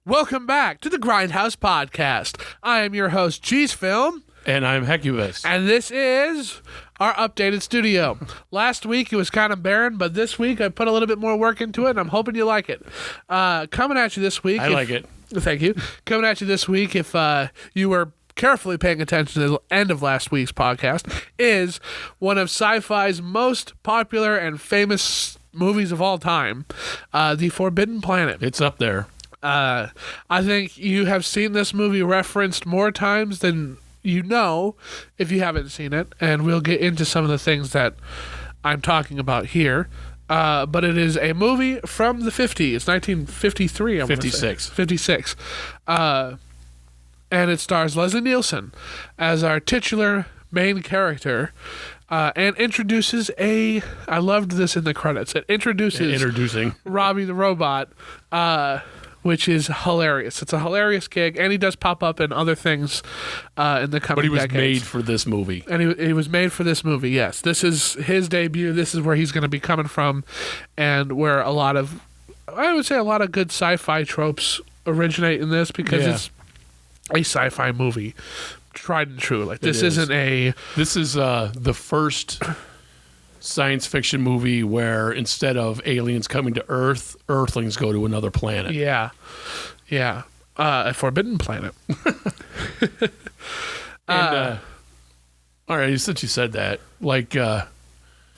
Welcome back to the Grindhouse Podcast. I am your host, Cheese Film. And I'm Hecubus. And this is our updated studio. Last week it was kind of barren, but this week I put a little bit more work into it, and I'm hoping you like it. Coming at you this week. I like it. Thank you. Coming at you this week, if you were carefully paying attention to the end of last week's podcast, is one of Sci-Fi's most popular and famous movies of all time, The Forbidden Planet. It's up there. I think you have seen this movie referenced more times than you know if you haven't seen it, and we'll get into some of the things that I'm talking about here. But it is a movie from the 50s. It's 1953, I'm 56. 56. And it stars Leslie Nielsen as our titular main character, and introduces I loved this in the credits. It introducing Robbie the robot, which is hilarious. It's a hilarious gig, and he does pop up in other things in the coming decades. But he was made for this movie. And he was made for this movie, yes. This is his debut. This is where he's going to be coming from, and where a lot of good sci-fi tropes originate in this, because it's a sci-fi movie, tried and true. Like, this isn't a... This is the first science fiction movie where instead of aliens coming to Earth, Earthlings go to another planet. Yeah. A forbidden planet. And, all right, since you said that, like, I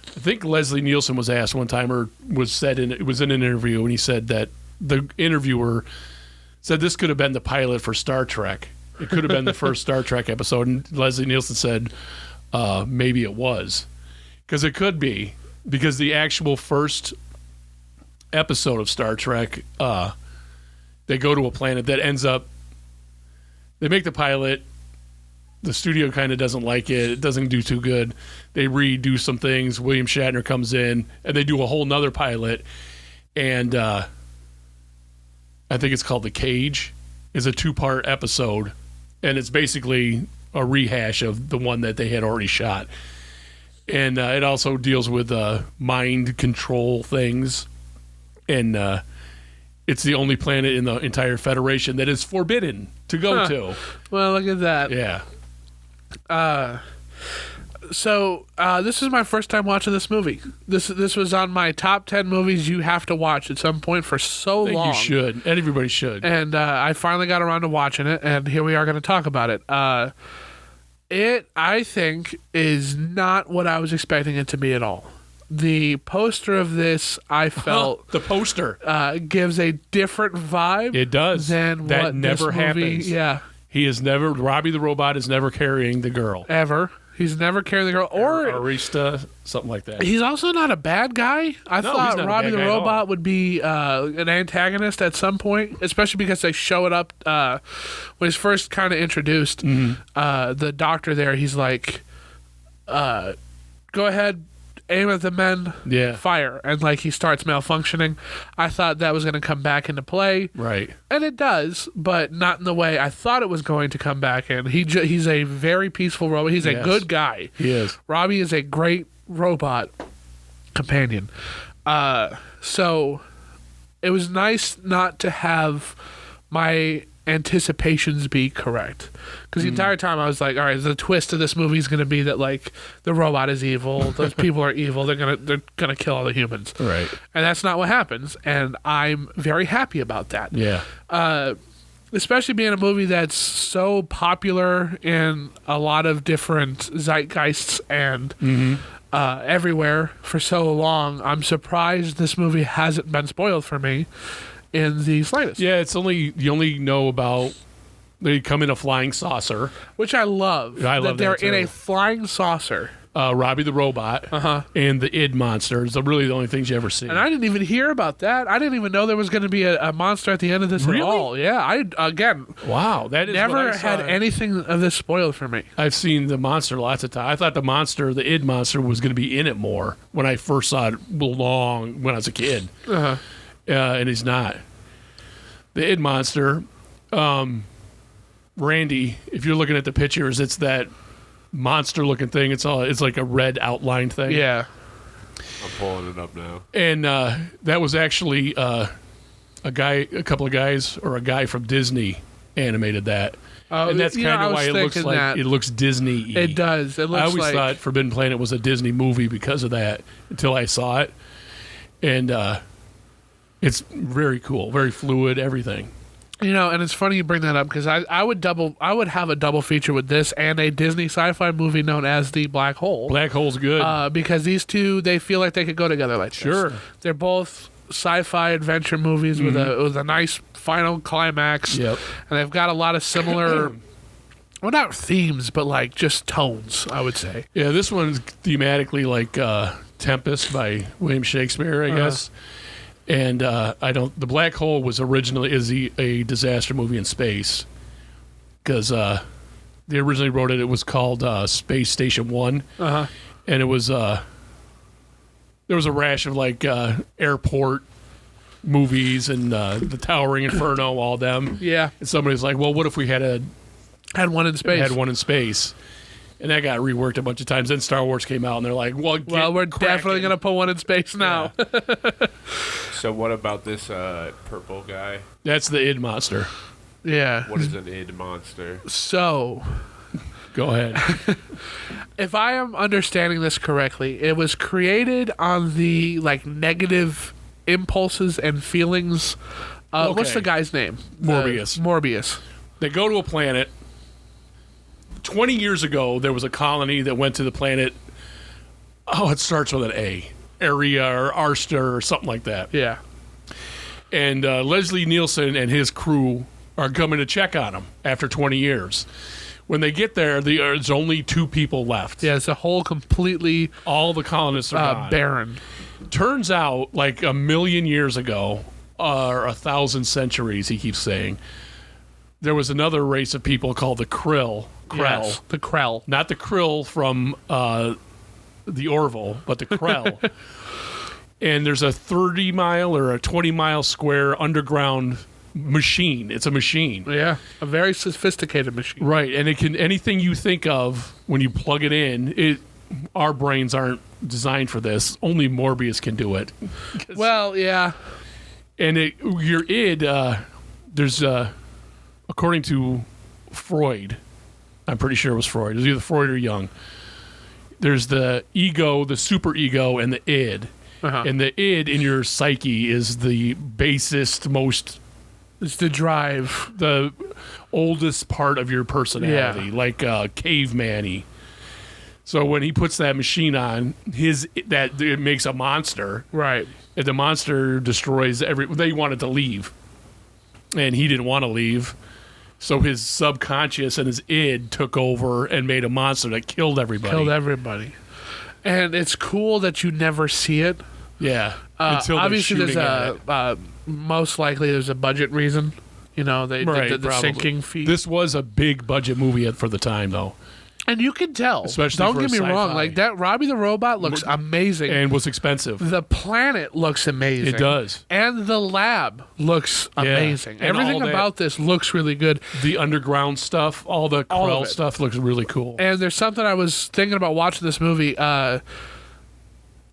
think Leslie Nielsen was asked one time, or it was in an interview, and he said that the interviewer said this could have been the pilot for Star Trek. It could have been the first Star Trek episode, and Leslie Nielsen said maybe it was. Because it could be. Because the actual first episode of Star Trek, they go to a planet that ends up... They make the pilot. The studio kind of doesn't like it. It doesn't do too good. They redo some things. William Shatner comes in, and they do a whole nother pilot. And I think it's called The Cage. It's a 2-part episode. And it's basically a rehash of the one that they had already shot. And it also deals with mind control things. And it's the only planet in the entire Federation that is forbidden to go to. Well, look at that. Yeah. So this is my first time watching this movie. This was on my top 10 movies you have to watch at some point for so long. You should. And everybody should. And I finally got around to watching it, and here we are going to talk about it. It, I think, is not what I was expecting it to be at all. The poster of this, I felt... the poster. Gives a different vibe. It does. Than that what never this movie, happens. Yeah. Robbie the robot is never carrying the girl. Ever. He's never carrying the girl. Or Arista, something like that. He's also not a bad guy. I thought Robbie the robot would be an antagonist at some point, especially because they show it up when he's first kind of introduced. Mm-hmm. The doctor there, he's like, go ahead, aim at the men, fire. And like he starts malfunctioning. I thought that was going to come back into play. Right. And it does, but not in the way I thought it was going to come back in. He's a very peaceful robot. He's a good guy. He is. Robbie is a great robot companion. So it was nice not to have my anticipations be correct, because the entire time I was like, all right, the twist of this movie is going to be that like the robot is evil, those people are evil, they're gonna kill all the humans, right? And that's not what happens, and I'm very happy about that. Especially being a movie that's so popular in a lot of different zeitgeists and everywhere for so long. I'm surprised this movie hasn't been spoiled for me in the slightest. Yeah, you only know about they come in a flying saucer, which I love. I love that they're too. in a flying saucer. Robbie the robot, and the id monsters are really the only things you ever see. And I didn't even hear about that. I didn't even know there was going to be a monster at the end of this at all. Yeah, wow, that is never had anything of this spoiled for me. I've seen the monster lots of times. I thought the id monster was going to be in it more when I first saw it when I was a kid. And he's not. The id monster, Randy, if you're looking at the pictures, it's that monster-looking thing. It's like a red outline thing. Yeah. I'm pulling it up now. And that was actually a couple of guys, or a guy from Disney animated that. And that's kind of why it looks Disney-y. It does. It looks I always thought Forbidden Planet was a Disney movie because of that until I saw it. And it's very cool, very fluid, everything. And it's funny you bring that up because I would have a double feature with this and a Disney sci-fi movie known as The Black Hole. Black Hole's good. Because these two, they feel like they could go together like this. Sure. They're both sci-fi adventure movies with a nice final climax. Yep. And they've got a lot of similar, well, not themes, but like just tones, I would say. Yeah, this one's thematically like Tempest by William Shakespeare, I guess. And The Black Hole was originally a disaster movie in space because they originally wrote it. It was called Space Station 1. And it was there was a rash of like airport movies and The Towering Inferno, all them. Yeah. And somebody's like, well, what if we had one in space? Had one in space. And that got reworked a bunch of times. Then Star Wars came out, and they're like, well, we're definitely going to put one in space now. Yeah. So what about this purple guy? That's the id monster. Yeah. What is an id monster? So... Go ahead. If I am understanding this correctly, it was created on the like negative impulses and feelings. What's the guy's name? Morbius. Morbius. They go to a planet. 20 years ago, there was a colony that went to the planet. Oh, it starts with an A. Area or Arster or something like that. Yeah. And Leslie Nelson and his crew are coming to check on him after 20 years. When they get there, there's only 2 people left. Yeah, it's a whole completely... All the colonists are gone. Barren. Turns out, like 1,000,000 years ago, or 1,000 centuries, he keeps saying, there was another race of people called the Krell. Yes, the Krell. Not the Krill from the Orville, but the Krell. And there's a 30-mile or a 20-mile square underground machine. It's a machine. Yeah, a very sophisticated machine. Right, and it can anything you think of when you plug it in. Our brains aren't designed for this. Only Morbius can do it. Well, yeah. And your id, there's according to Freud, I'm pretty sure it was Freud. It was either Freud or Jung. There's the ego, the superego, and the id. And the id in your psyche is the basest, most... It's the drive. The oldest part of your personality, like caveman-y. So when he puts that machine on, it makes a monster. Right. And the monster destroys they wanted to leave. And he didn't want to leave. So his subconscious and his id took over and made a monster that killed everybody. And it's cool that you never see it. Yeah. Obviously, there's most likely there's a budget reason. They did the sinking feat. This was a big budget movie for the time, though. And you can tell. Especially Don't for get me sci-fi. wrong. Like that, Robbie the Robot looks amazing. And was expensive. The planet looks amazing. It does. And the lab looks amazing. And everything about this looks really good. The underground stuff, all the Krell stuff looks really cool. And there's something I was thinking about watching this movie.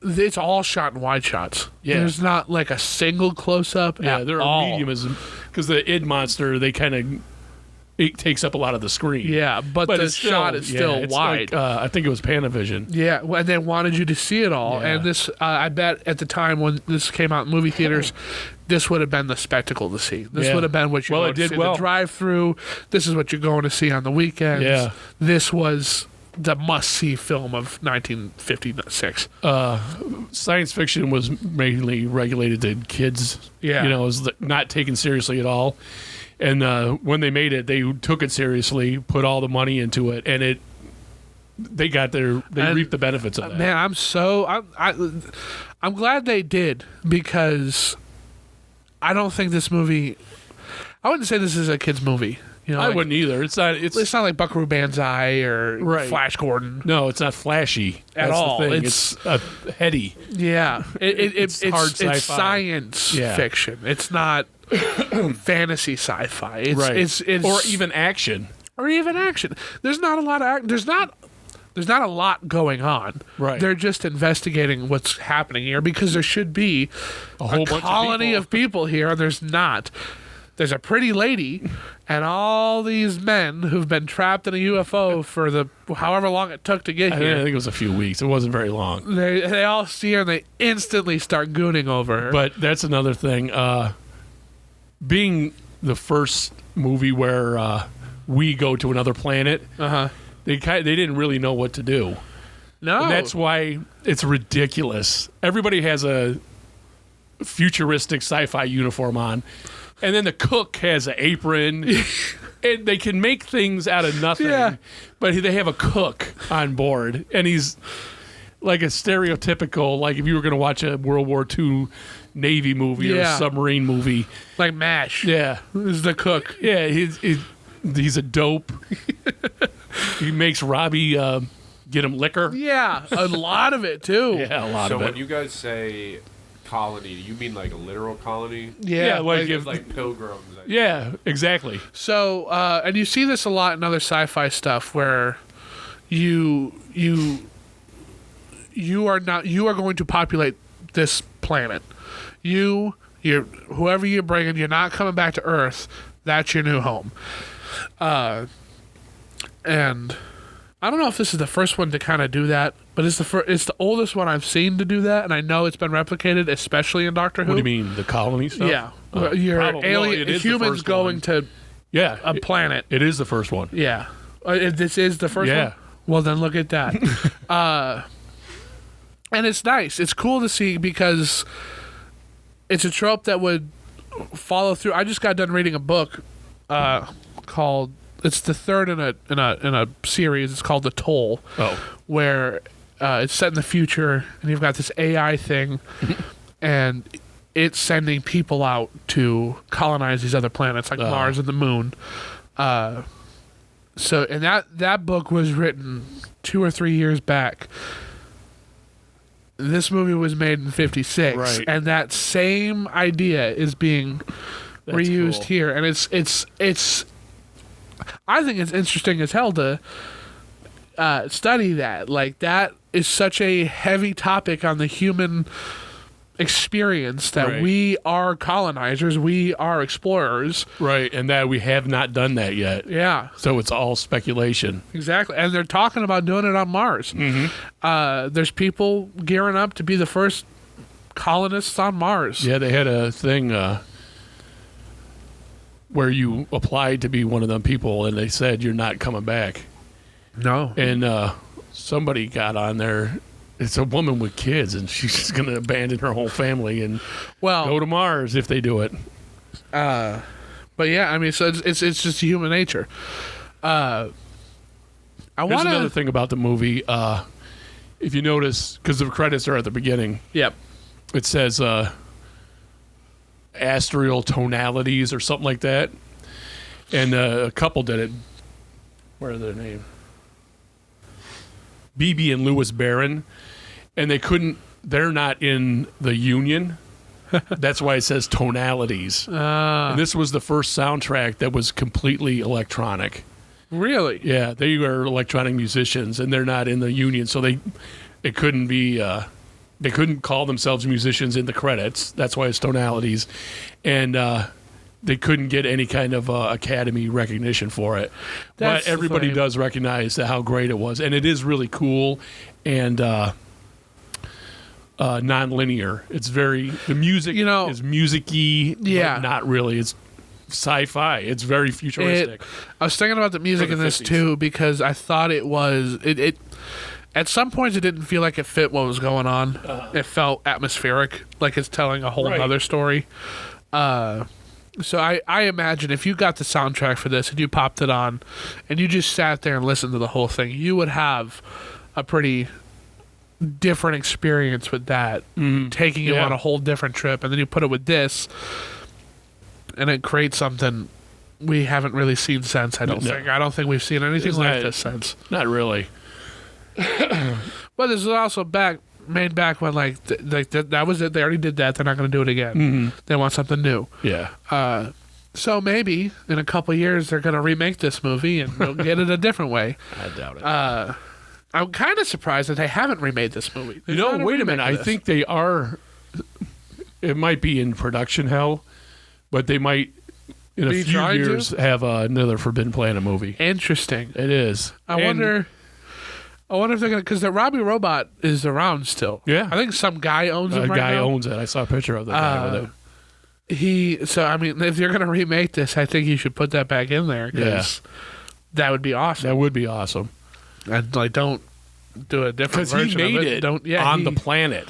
It's all shot in wide shots. Yeah. There's not like a single close-up Yeah, at they're all. medium because the id monster, it takes up a lot of the screen. Yeah, but the shot is still wide. Like, I think it was Panavision. Yeah, and they wanted you to see it all. Yeah. And this, I bet at the time when this came out in movie theaters, this would have been the spectacle to see. This would have been what you're going to see. The drive-through. This is what you're going to see on the weekends. Yeah. This was the must-see film of 1956. Science fiction was mainly regulated to kids. Yeah. It was not taken seriously at all. And when they made it, they took it seriously, put all the money into it, and they reaped the benefits of that. Man, I'm glad they did, because I don't think this movie. I wouldn't say this is a kid's movie. I wouldn't either. It's not like Buckaroo Banzai or Flash Gordon. No, it's not flashy at all. The thing. It's heady. Yeah, it's hard sci-fi. It's science fiction. It's not fantasy Sci-fi. It's or even action. There's not a lot of there's there's not a lot going on. Right. They're just investigating what's happening here because there should be a whole bunch colony of people here, and there's not. There's a pretty lady and all these men who've been trapped in a UFO for the however long it took to get here. I think it was a few weeks. It wasn't very long. They all see her and they instantly start gooning over her. But that's another thing. Being the first movie where we go to another planet, they didn't really know what to do. No. And that's why it's ridiculous. Everybody has a futuristic sci-fi uniform on. And then the cook has an apron, and they can make things out of nothing. Yeah. But they have a cook on board, and he's like a stereotypical, like if you were going to watch a World War II Navy movie or a submarine movie. Like MASH. Yeah. Is the cook. Yeah, he's a dope. He makes Robbie get him liquor. Yeah, a lot of it, too. Yeah, a lot of it. So when you guys say colony, you mean like a literal colony? Yeah, like pilgrims. Yeah, exactly. So, and you see this a lot in other sci-fi stuff where you are going to populate this planet. Whoever you're bringing, you're not coming back to Earth. That's your new home. And I don't know if this is the first one to kind of do that, but it's the oldest one I've seen to do that, and I know it's been replicated, especially in Doctor Who. What do you mean, the colony stuff? Yeah, humans going to a planet. It is the first one. Yeah, this is the first one. Yeah. Well, then look at that. And it's nice. It's cool to see because it's a trope that would follow through. I just got done reading a book called. It's the third in a series. It's called The Toll, where it's set in the future, and you've got this AI thing, and it's sending people out to colonize these other planets like Mars and the Moon. So, and that book was written 2 or 3 years back. This movie was made in '56, right. And that same idea is being reused here, and it's. I think it's interesting as hell to study that. Like, that is such a heavy topic on the human experience that we are colonizers, we are explorers. Right, and that we have not done that yet. Yeah. So it's all speculation. Exactly. And they're talking about doing it on Mars. Mm-hmm. There's people gearing up to be the first colonists on Mars. Yeah, they had a thing where you applied to be one of them people, and they said you're not coming back. No. And somebody got on there. It's a woman with kids, and she's just going to abandon her whole family and go to Mars if they do it. But yeah, I mean, so it's just human nature. There's another thing about the movie. If you notice, because the credits are at the beginning. Yep. It says astral tonalities or something like that, and a couple did it. What are their name? BB and Louis Barron, and they're not in the Union. That's why it says tonalities. And this was the first soundtrack that was completely electronic. Really? Yeah, they are electronic musicians, and they're not in the Union, so they couldn't call themselves musicians in the credits. That's why it's tonalities, and they couldn't get any kind of Academy recognition for it. But everybody does recognize how great it was, and it is really cool and non-linear. It's the music is music-y, but not really. It's sci-fi. It's very futuristic. I was thinking about the music in this 50s too, because I thought it was it at some points it didn't feel like it fit what was going on. It felt atmospheric, like it's telling a whole other story. So I imagine if you got the soundtrack for this and you popped it on and you just sat there and listened to the whole thing, you would have a pretty different experience with that, taking you on a whole different trip. And then you put it with this, and it creates something we haven't really seen since, I don't think. I don't think we've seen anything like this since. Not really. But this is also made back when that was it. They already did that. They're not going to do it again. Mm-hmm. They want something new. Yeah. So maybe in a couple of years they're going to remake this movie and we'll get it a different way. I doubt it. I'm kind of surprised that they haven't remade this movie. You know, wait a minute. I think they are. It might be in production hell, but they might, in a few years, have another Forbidden Planet movie. Interesting. It is. I wonder if they're gonna, because the Robbie robot is around still. Yeah, I think some guy owns it. A guy owns it. I saw a picture of the guy with it. So I mean, if you're gonna remake this, I think you should put that back in there. Yeah, that would be awesome. That would be awesome. And like, don't do a different version he made of it. It on the planet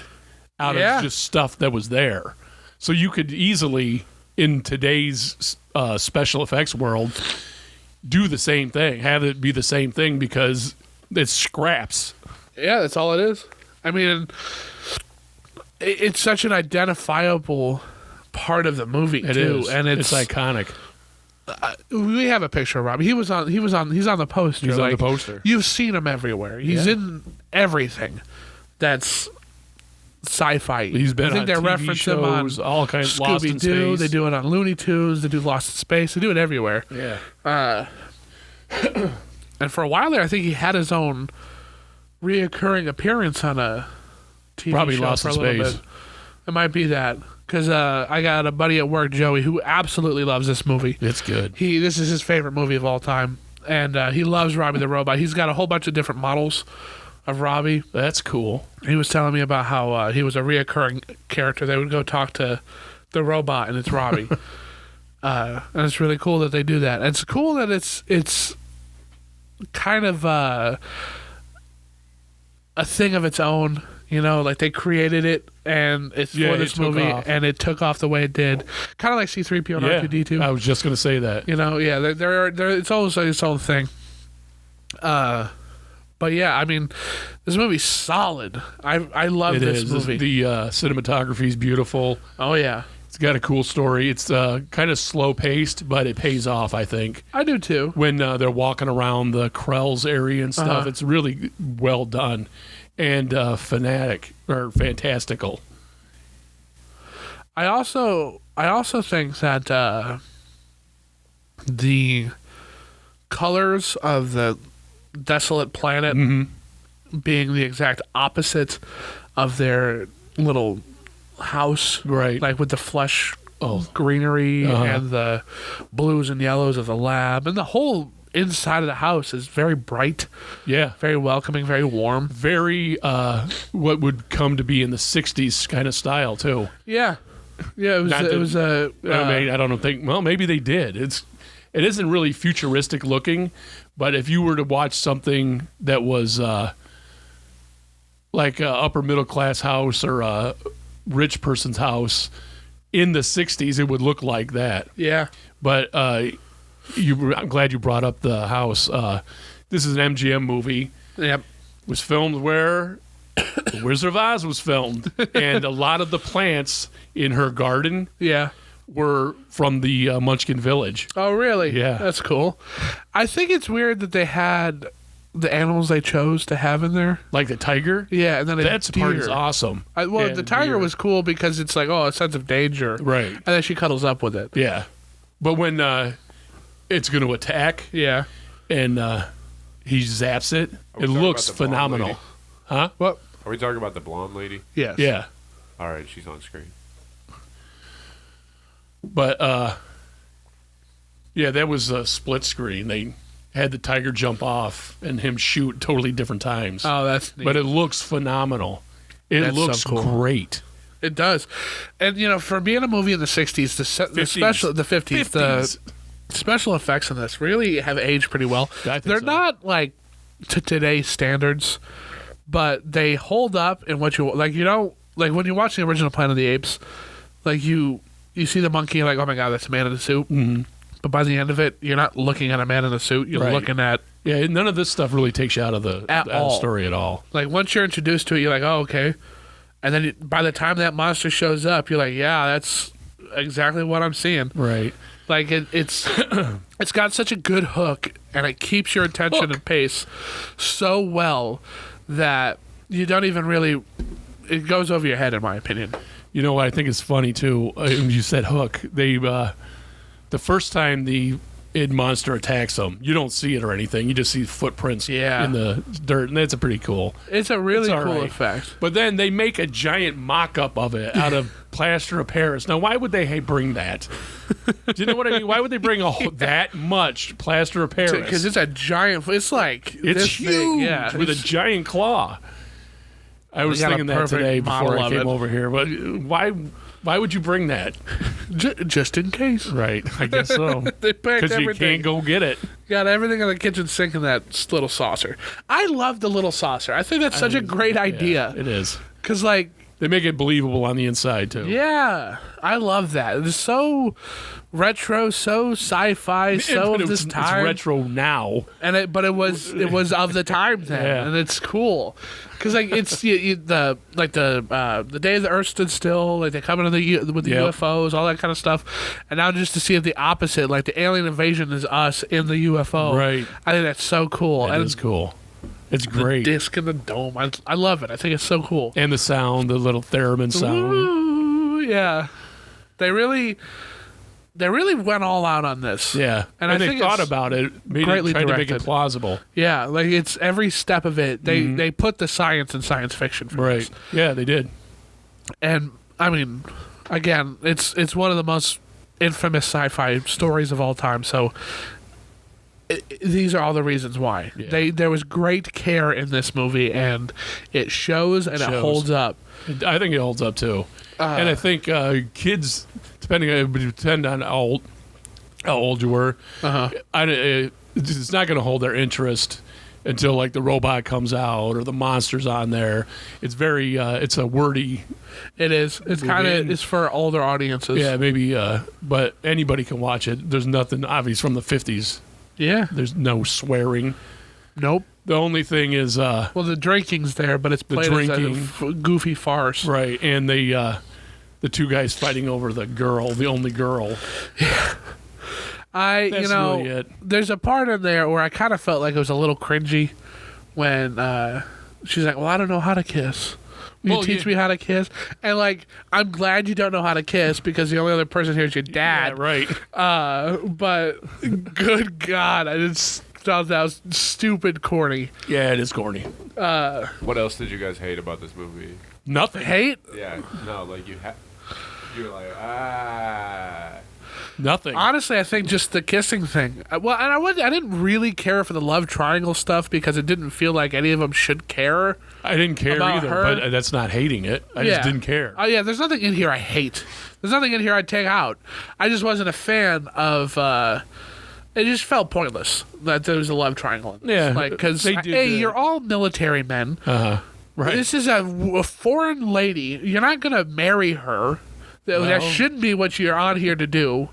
out of just stuff that was there. So you could easily, in today's special effects world, do the same thing. Have it be the same thing because it's scraps. Yeah, that's all it is. I mean, it's such an identifiable part of the movie too, is. And it's iconic. We have a picture of Robbie. He's on the poster. He's on the poster. You've seen him everywhere. He's in everything. That's sci-fi. He's been on they TV reference shows, him on all kinds of Lost in Scooby-Doo. Space. They do it on Looney Tunes. They do Lost in Space. They do it everywhere. Yeah. And for a while there, I think he had his own reoccurring appearance on a TV Probably show Lost for a in little Space. bit. It might be that. Because I got a buddy at work, Joey, who absolutely loves this movie. It's good. This is his favorite movie of all time. And he loves Robbie the Robot. He's got a whole bunch of different models of Robbie. That's cool. He was telling me about how he was a reoccurring character. They would go talk to the robot, and it's Robbie. And it's really cool that they do that. And it's cool that it's kind of a thing of its own. You know, like they created it, and it's for this movie, and it took off the way it did. Kind of like C-3PO and R2-D2. I was just going to say that. You know, yeah, they're it's always its own thing. But yeah, I mean, this movie's solid. I love this movie. The cinematography is beautiful. Oh yeah, it's got a cool story. It's kind of slow paced, but it pays off. I think I do too. When they're walking around the Krell's area and stuff, it's really well done and fantastical. I also think that the colors of the desolate planet being the exact opposite of their little house, right? Like with the flesh greenery and the blues and yellows of the lab, and the whole inside of the house is very bright, very welcoming, very warm, very what would come to be in the 60s kind of style too. Yeah, it was I mean, I don't think, well, maybe they did. It isn't really futuristic looking, but if you were to watch something that was like a upper middle class house or a rich person's house in the 60s, it would look like that. Yeah. But I'm glad you brought up the house. This is an MGM movie. Yep. It was filmed where The Wizard of Oz was filmed. And a lot of the plants in her garden were from the Munchkin Village. Oh, really? Yeah. That's cool. I think it's weird that they had the animals they chose to have in there. Like the tiger? Yeah, and then that part is awesome. The tiger was cool because it's like, a sense of danger. Right. And then she cuddles up with it. Yeah. But when it's going to attack and he zaps it, it looks phenomenal. Huh? What? Are we talking about the blonde lady? Yes. Yeah. All right, she's on screen. But, that was a split screen. They had the tiger jump off and him shoot totally different times. Oh, that's neat. But it looks phenomenal. It looks so cool. Great. It does. And, for being a movie in the 60s, the 50s, the special effects in this really have aged pretty well. They're not, like, to today's standards, but they hold up in what you... Like, like, when you watch the original Planet of the Apes, like, you see the monkey, you're like, oh, my God, that's a man in a suit. Mm-hmm. But by the end of it, you're not looking at a man in a suit. You're looking at... Yeah, none of this stuff really takes you out of the story at all. Like, once you're introduced to it, you're like, oh, okay. And then by the time that monster shows up, you're like, yeah, that's exactly what I'm seeing. Right. Like, it's it's got such a good hook, and it keeps your attention and pace so well that you don't even really... It goes over your head, in my opinion. You know what I think is funny, too? You said hook. They... the first time the id monster attacks them. You don't see it or anything. You just see footprints in the dirt, and that's a pretty cool. It's a really cool effect. But then they make a giant mock-up of it out of plaster of Paris. Now, why would they bring that? Do you know what I mean? Why would they bring that much plaster of Paris? Because it's a giant. It's like it's huge with a giant claw. I was thinking that today before I came over here. But why would you bring that? Just in case. Right. I guess so. Because you can't go get it. Got everything in the kitchen sink in that little saucer. I love the little saucer. I think that's such a great idea. It is. Because, like... They make it believable on the inside, too. Yeah. I love that. It's so retro, so sci-fi, so of this time. It's retro now. But it was of the time then. And it's cool. Because like it's the day the Earth stood still, like they come into with the UFOs, all that kind of stuff, and now just to see it the opposite, like the alien invasion is us in the UFO. Right. I think that's so cool. It is cool. It's great. The disc and the dome. I love it. I think it's so cool. And the sound, the little theremin sound. Ooh, yeah. They really went all out on this. Yeah. And they thought about it, tried to make it plausible. Yeah, like it's every step of it. They put the science in science fiction for this. Yeah, they did. And I mean, again, it's one of the most infamous sci-fi stories of all time. So these are all the reasons why. Yeah. There was great care in this movie, and it shows and it holds up. I think it holds up too. And I think kids, depend on how old you were, it's not going to hold their interest until like the robot comes out or the monster's on there. It's very, it's a wordy. It is. It's kind of, it's for older audiences. Yeah, maybe, but anybody can watch it. There's nothing obvious from the 50s. Yeah. There's no swearing. Nope. The only thing is... well, the drinking's there, but it's played as a goofy farce. Right, and the two guys fighting over the girl, the only girl. Yeah. That's really it. There's a part in there where I kind of felt like it was a little cringy when she's like, well, I don't know how to kiss. Will you teach me how to kiss? And, like, I'm glad you don't know how to kiss because the only other person here is your dad. Yeah, right. But, good God, I just thought that was stupid corny. Yeah, it is corny. What else did you guys hate about this movie? Nothing. Hate? Yeah, no, like you're like, Nothing. Honestly, I think just the kissing thing. Well, and I didn't really care for the love triangle stuff because it didn't feel like any of them should care. I didn't care either, but that's not hating it. I just didn't care. Oh, yeah, there's nothing in here I hate. There's nothing in here I'd take out. I just wasn't a fan of... it just felt pointless that there was a love triangle in this. Yeah. Like, because, you're all military men. Uh-huh. Right. This is a foreign lady. You're not going to marry her. That shouldn't be what you're on here to do.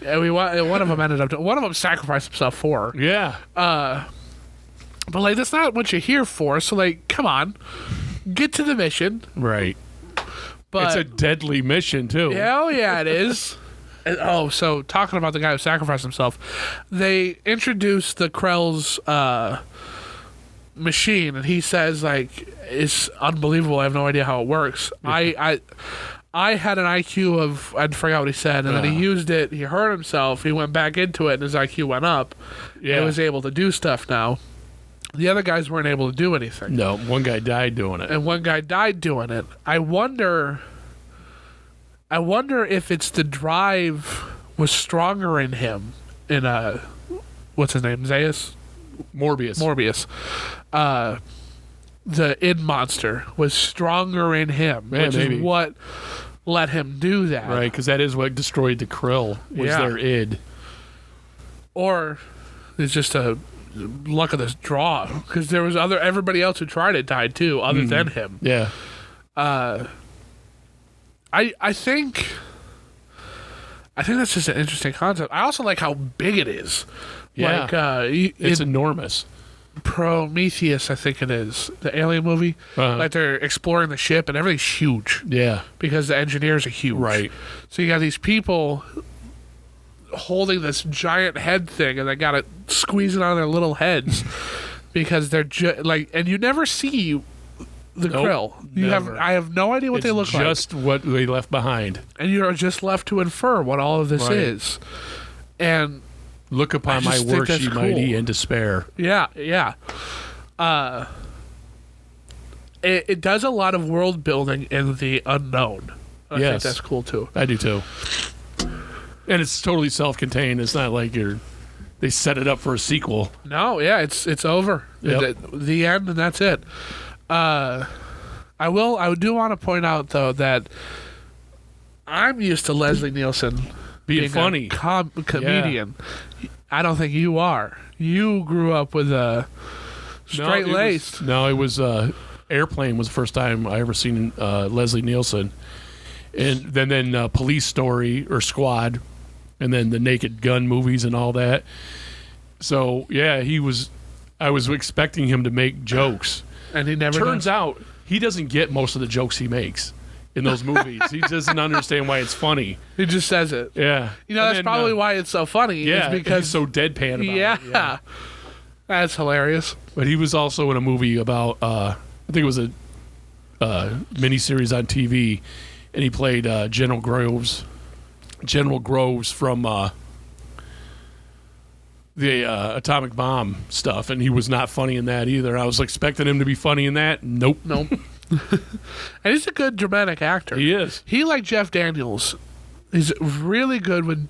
And one of them ended up... One of them sacrificed himself for her. Yeah. But, like, that's not what you're here for. So, like, come on. Get to the mission. Right. But it's a deadly mission, too. Hell yeah, it is. So talking about the guy who sacrificed himself, they introduced the Krell's machine, and he says, like, it's unbelievable. I have no idea how it works. I had an IQ of, I forgot what he said, and then he used it, he hurt himself, he went back into it, and his IQ went up. Yeah. And was able to do stuff now. The other guys weren't able to do anything. No, one guy died doing it. And one guy died doing it. I wonder if it's the drive was stronger in him, in, what's his name, Zaius? Morbius. The id monster was stronger in him, which is what let him do that. Right, because that is what destroyed the Krill, was their id. Or it's just a luck of this draw, because there was everybody else who tried it died too, other than him. Yeah. I think that's just an interesting concept. I also like how big it is. Yeah. Like, it's enormous. Prometheus, I think it is, the alien movie. Like they're exploring the ship and everything's huge. Yeah. Because the engineers are huge. Right. So you got these people holding this giant head thing and they got it squeezing on their little heads because they're and you never see the Krill. I have no idea what they look like. Just what they left behind. And you're just left to infer what all of this is. And Look upon my works, ye mighty, and despair. Yeah. It does a lot of world building in the unknown. I think that's cool too. I do too. And it's totally self-contained. It's not like they set it up for a sequel. No, yeah, it's over. Yep. The end, and that's it. I do want to point out though that I'm used to Leslie Nielsen being funny, a comedian. Yeah. I don't think you are. You grew up with a straight-laced. It was Airplane was the first time I ever seen Leslie Nielsen, and then Police Story or Squad, and then the Naked Gun movies and all that. So yeah, I was expecting him to make jokes, and he never. Turns out he doesn't get most of the jokes he makes in those movies. He doesn't understand why it's funny. He just says it. Yeah, that's probably why it's so funny. Yeah, is because he's so deadpan about it. Yeah, that's hilarious. But he was also in a movie about I think it was a miniseries on TV, and he played General Groves from the atomic bomb stuff, and he was not funny in that either. I was expecting him to be funny in that. Nope. And he's a good dramatic actor. He is. He, like Jeff Daniels, is really good with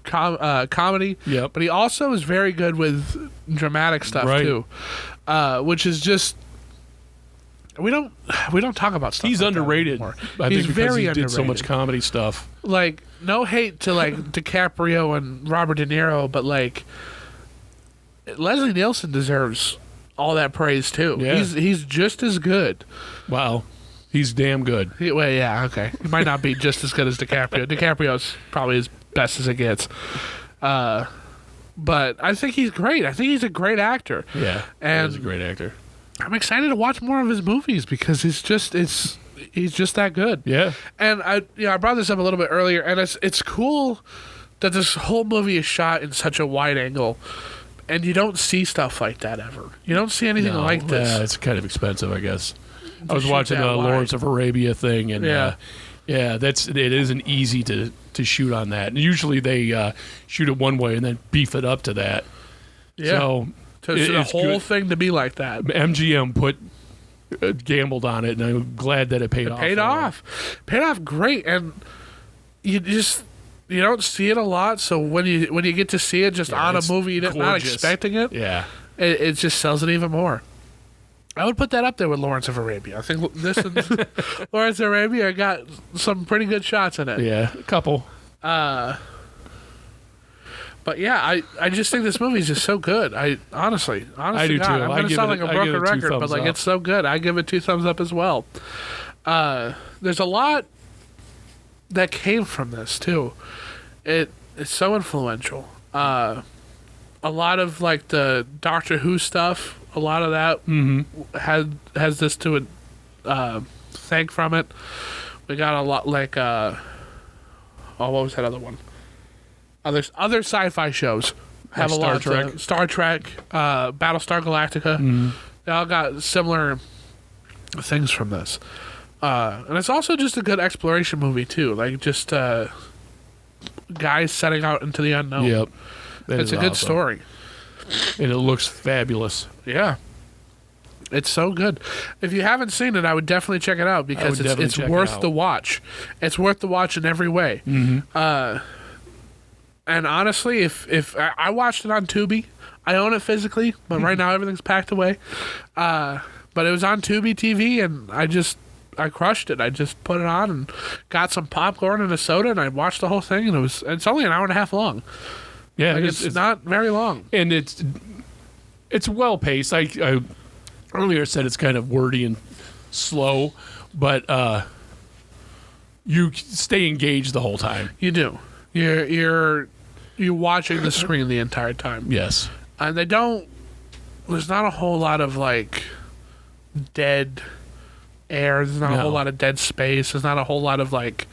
comedy. Yep. But he also is very good with dramatic stuff too, which is just we don't talk about stuff. He's like underrated. I he's think because very he underrated. did so much comedy stuff. Like, no hate to like DiCaprio and Robert De Niro, but like Leslie Nielsen deserves all that praise too. Yeah. He's just as good. Wow. He's damn good. Well, yeah, okay. He might not be just as good as DiCaprio. DiCaprio's probably as best as it gets. But I think he's great. I think he's a great actor. Yeah, and he's a great actor. I'm excited to watch more of his movies because he's just that good. Yeah. And I brought this up a little bit earlier, and it's cool that this whole movie is shot in such a wide angle. And you don't see stuff like that ever. You don't see anything like this. Yeah, it's kind of expensive, I guess. I was watching the Lawrence of Arabia thing, and it isn't easy to shoot on that. And usually they shoot it one way and then beef it up to that. Yeah. So the whole thing to be like that. MGM gambled on it, and I'm glad that it paid off. Paid off great, and you don't see it a lot, so when you get to see it just on a movie you're not expecting it, it just sells it even more. I would put that up there with Lawrence of Arabia. I think this and Lawrence of Arabia got some pretty good shots in it. Yeah, a couple. But yeah, I just think this movie is just so good. I honestly do God, too. I'm going to sound like a broken record, but like it's so good. I give it 2 thumbs up as well. There's a lot that came from this too. It's so influential. A lot of like the Doctor Who stuff. A lot of that has this to thank from it. We got a lot like what was that other one? Other sci-fi shows have a lot. Star Trek, Battlestar Galactica. They all got similar things from this. And it's also just a good exploration movie too. Like just guys setting out into the unknown. Yep. It's a good story. And it looks fabulous. Yeah. It's so good. If you haven't seen it, I would definitely check it out because it's worth the watch. It's worth the watch in every way. And honestly, if I watched it on Tubi, I own it physically, but right now everything's packed away. But it was on Tubi TV, and I crushed it. I just put it on and got some popcorn and a soda, and I watched the whole thing, and it's only an hour and a half long. Yeah, like it's not very long, and it's well paced. I earlier said it's kind of wordy and slow, but you stay engaged the whole time. You do. You're watching the screen the entire time. Yes, and there's not a whole lot of like dead air. There's not a whole lot of dead space. There's not a whole lot of like,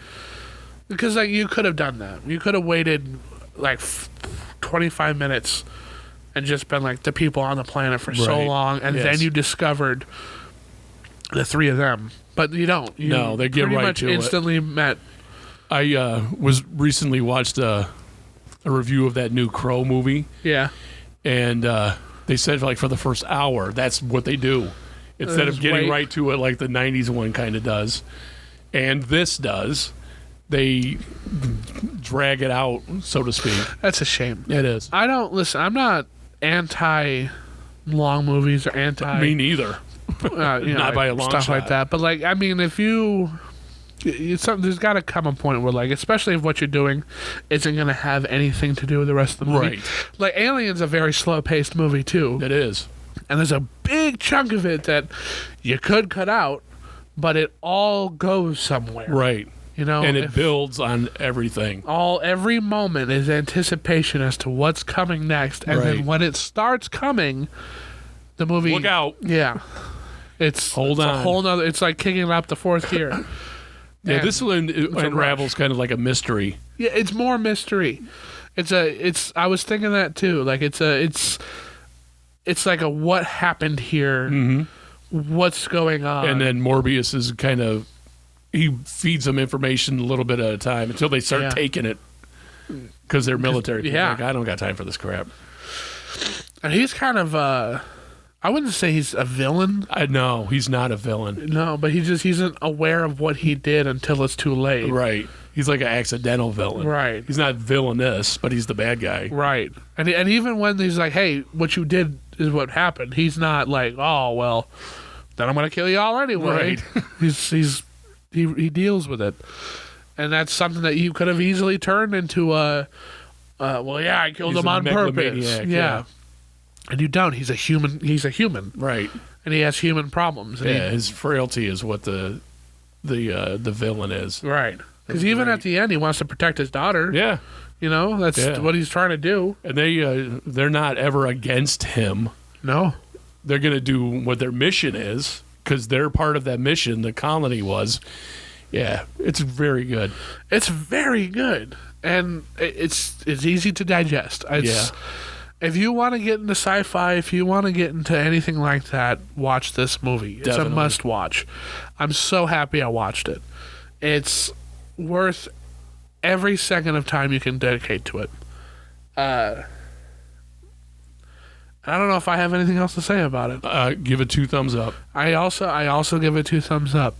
because like you could have done that. You could have waited like 25 minutes and just been like the people on the planet for so long, and then you discovered the 3 of them. But you don't. No, they get right to it. Instantly met. I was recently watched a review of that new Crow movie. Yeah. And they said, like, for the first hour, that's what they do. Instead of getting right to it like the 90s one kind of does. And this does. They drag it out, so to speak. That's a shame. It is. I'm not anti-long movies or anti... Me neither. Not by a long stuff shot. like that. But, like, I mean, if there's got to come a point where, like, especially if what you're doing isn't going to have anything to do with the rest of the movie. Right. Like, Alien's a very slow-paced movie, too. It is. And there's a big chunk of it that you could cut out, but it all goes somewhere. Right. You know, and it builds on everything. Every moment is anticipation as to what's coming next, and then when it starts coming, the movie. Look out! Yeah, it's on. A whole nother. It's like kicking up the fourth gear. Yeah, this one unravels kind of like a mystery. Yeah, it's more mystery. I was thinking that too. Like it's like a what happened here. Mm-hmm. What's going on? And then Morbius is kind of. He feeds them information a little bit at a time until they start taking it because they're military. Yeah. Like, I don't got time for this crap. And he's kind of, I wouldn't say he's a villain. No, he's not a villain. No, but he isn't aware of what he did until it's too late. Right. He's like an accidental villain. Right. He's not villainous, but he's the bad guy. Right. And even when he's like, hey, what you did is what happened, he's not like, oh, well, then I'm going to kill you all anyway. Right. He deals with it, and that's something that you could have easily turned into I killed him on purpose. Yeah, and you don't. He's a human, right? And he has human problems. And his frailty is what the villain is, right? Because even at the end, he wants to protect his daughter. Yeah, you know that's what he's trying to do. And they're not ever against him. No, they're going to do what their mission is. Because they're part of that mission, the colony was. Yeah, it's very good. It's very good. And it's easy to digest. If you want to get into sci-fi, if you want to get into anything like that, watch this movie. It's a must-watch. I'm so happy I watched it. It's worth every second of time you can dedicate to it. I don't know if I have anything else to say about it. Give it 2 thumbs up. I also give it 2 thumbs up.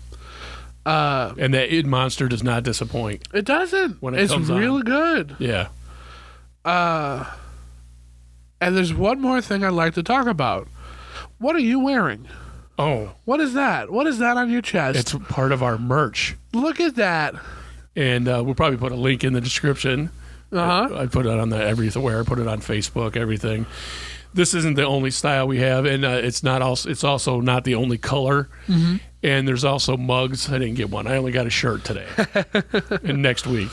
And that id monster does not disappoint. It doesn't. It's really good. Yeah. And there's one more thing I'd like to talk about. What are you wearing? Oh. What is that? What is that on your chest? It's part of our merch. Look at that. And we'll probably put a link in the description. I put it on everywhere. I put it on Facebook, everything. This isn't the only style we have, and it's also not the only color. Mm-hmm. And there's also mugs. I didn't get one. I only got a shirt today. And next week.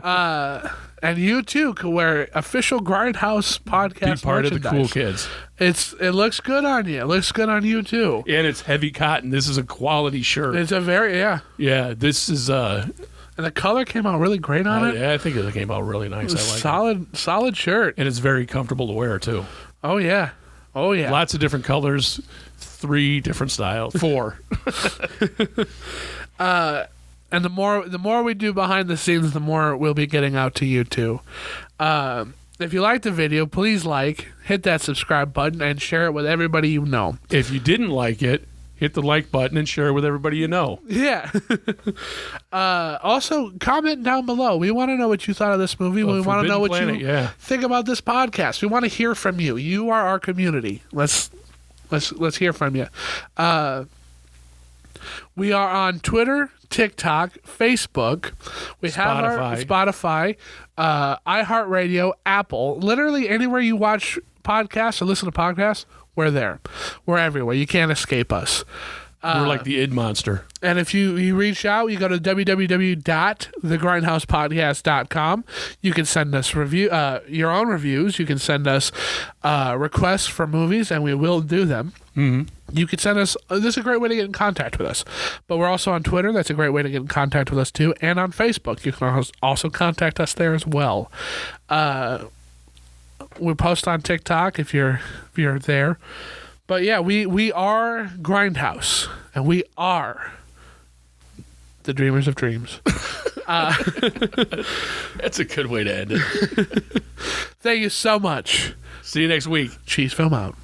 And you too can wear official Grindhouse podcast. Be part merchandise. of the cool kids. It looks good on you. It looks good on you too. And it's heavy cotton. This is a quality shirt. It's a very Yeah, this is and the color came out really great on it. Yeah, I think it came out really nice. I like it. Solid shirt. And it's very comfortable to wear too. Oh yeah. Lots of different colors, 3 different styles, 4. And the more we do behind the scenes, the more we'll be getting out to you too. If you liked the video, please hit that subscribe button and share it with everybody you know. If you didn't like it, hit the like button and share it with everybody you know. Yeah. Also, comment down below. We want to know what you thought of this movie. We want to know what you think about this podcast. We want to hear from you. You are our community. Let's hear from you. We are on Twitter, TikTok, Facebook. We have our Spotify, iHeartRadio, Apple. Literally anywhere you watch podcasts or listen to podcasts, we're there. We're everywhere. You can't escape us. We're like the id monster. And if you reach out, you go to www.thegrindhousepodcast.com. You can send us your own reviews. You can send us requests for movies, and we will do them. Mm-hmm. You can send us. This is a great way to get in contact with us. But we're also on Twitter. That's a great way to get in contact with us too. And on Facebook, you can also contact us there as well. We post on TikTok if you're there. But yeah, we are Grindhouse, and we are The dreamers of dreams. That's a good way to end it. Thank you so much. See you next week. Cheese film out.